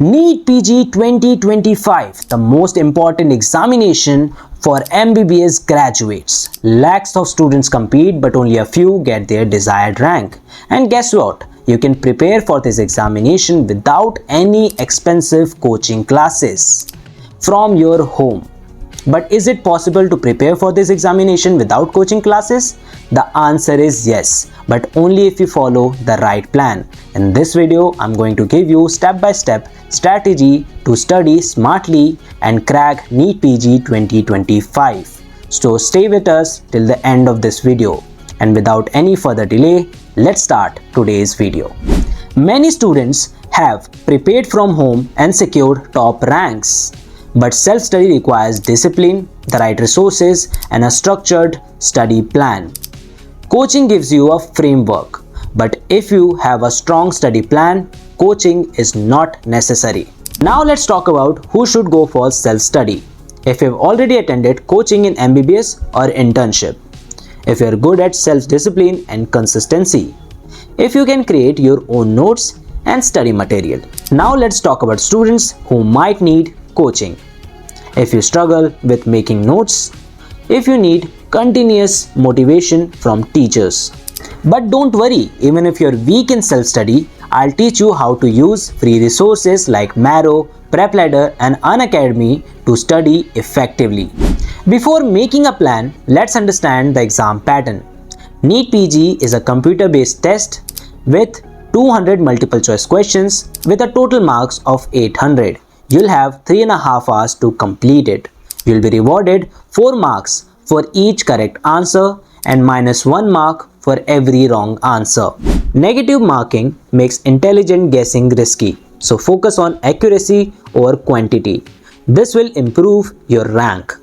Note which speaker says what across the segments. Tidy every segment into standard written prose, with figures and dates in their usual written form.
Speaker 1: NEET PG 2025, the most important examination for MBBS graduates. Lakhs of students compete, but only a few get their desired rank. And guess what? You can prepare for this examination without any expensive coaching classes from your home. But is it possible to prepare for this examination without coaching classes? The answer is yes, but only if you follow the right plan. In this video, I'm going to give you step-by-step strategy to study smartly and crack NEET PG 2025. So stay with us till the end of this video. And without any further delay, let's start today's video. Many students have prepared from home and secured top ranks. But self-study requires discipline, the right resources, and a structured study plan. Coaching gives you a framework, but if you have a strong study plan, coaching is not necessary. Now let's talk about who should go for self-study. If you've already attended coaching in MBBS or internship, if you're good at self-discipline and consistency, if you can create your own notes and study material. Now let's talk about students who might need coaching. If you struggle with making notes, if you need continuous motivation from teachers. But don't worry, even if you're weak in self-study, I'll teach you how to use free resources like Marrow, PrepLadder and Unacademy to study effectively. Before making a plan, let's understand the exam pattern. NEET PG is a computer-based test with 200 multiple choice questions with a total marks of 800. You'll have 3.5 hours to complete it. You'll be rewarded 4 marks for each correct answer and -1 mark for every wrong answer. Negative marking makes intelligent guessing risky, so focus on accuracy over quantity. This will improve your rank.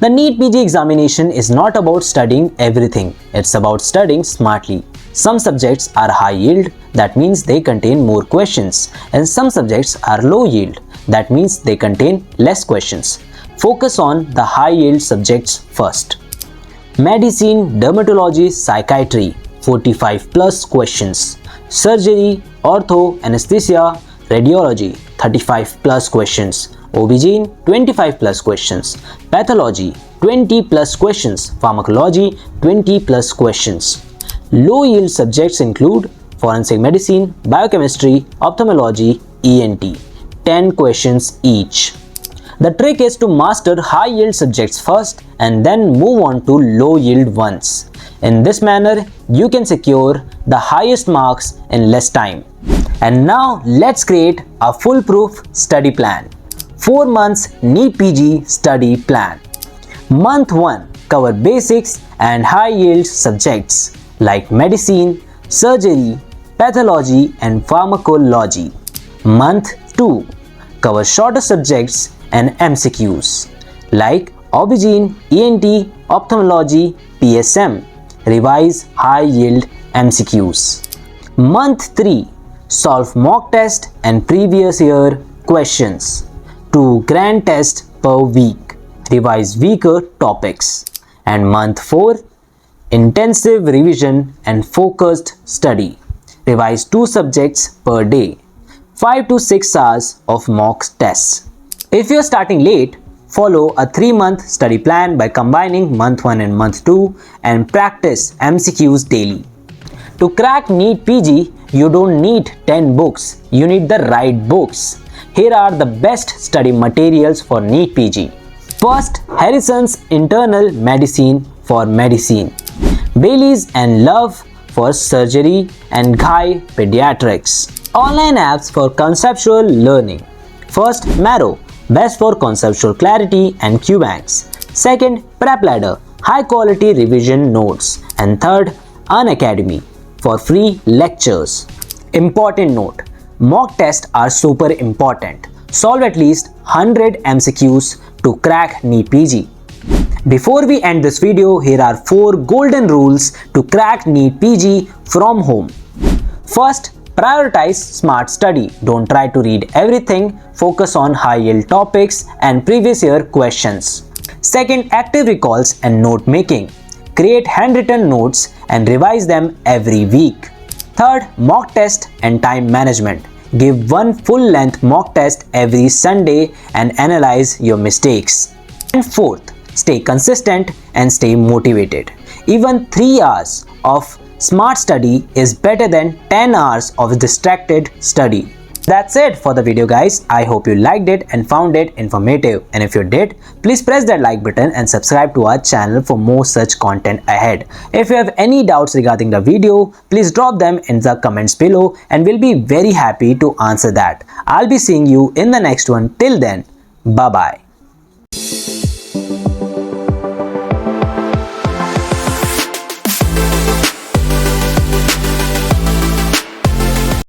Speaker 1: The NEET PG examination is not about studying everything, it's about studying smartly. Some subjects are high yield, that means they contain more questions, and some subjects are low yield, that means they contain less questions. Focus on the high yield subjects first. Medicine, dermatology, psychiatry, 45 plus questions. Surgery, ortho, anesthesia, radiology, 35 plus questions. OBGYN, 25 plus questions. Pathology, 20 plus questions. Pharmacology, 20 plus questions. Low yield subjects include forensic medicine, biochemistry, ophthalmology, ENT. 10 questions each. The trick is to master high yield subjects first and then move on to low yield ones. In this manner, you can secure the highest marks in less time. And now let's create a foolproof study plan. 4 months NEET PG study plan. Month 1, cover basics and high yield subjects like medicine, surgery, pathology and pharmacology. Month 2, cover shorter subjects and MCQs like OBGYN, ENT, ophthalmology, PSM. Revise high yield MCQs. Month 3, solve mock test and previous year questions. 2 grand tests per week. Revise weaker topics. And month 4, intensive revision and focused study. Revise 2 subjects per day. 5 to 6 hours of mock tests. If you're starting late, follow a 3-month study plan by combining month 1 and month 2 and practice MCQs daily. To crack NEET PG, you don't need 10 books, you need the right books. Here are the best study materials for NEET PG. First, Harrison's Internal Medicine for Medicine, Bailey's and Love for Surgery and Ghai Pediatrics. Online apps for conceptual learning. First, Marrow, best for conceptual clarity and QBanks. Second, PrepLadder, high quality revision notes. And third, Unacademy for free lectures. Important note, mock tests are super important. Solve at least 100 MCQs to crack NEET PG. Before we end this video, here are 4 golden rules to crack NEET PG from home. First, prioritize smart study. Don't try to read everything. Focus on high-yield topics and previous year questions. Second, active recalls and note making. create handwritten notes and revise them every week. Third, mock test and time management. Give one full-length mock test every Sunday and analyze your mistakes. And fourth, stay consistent and stay motivated. Even 3 hours of smart study is better than 10 hours of distracted study. That's it for the video, guys. I hope you liked it and found it informative. And if you did, please press that like button and subscribe to our channel for more such content ahead. If you have any doubts regarding the video, please drop them in the comments below and we'll be very happy to answer that. I'll be seeing you in the next one. Till then, bye bye.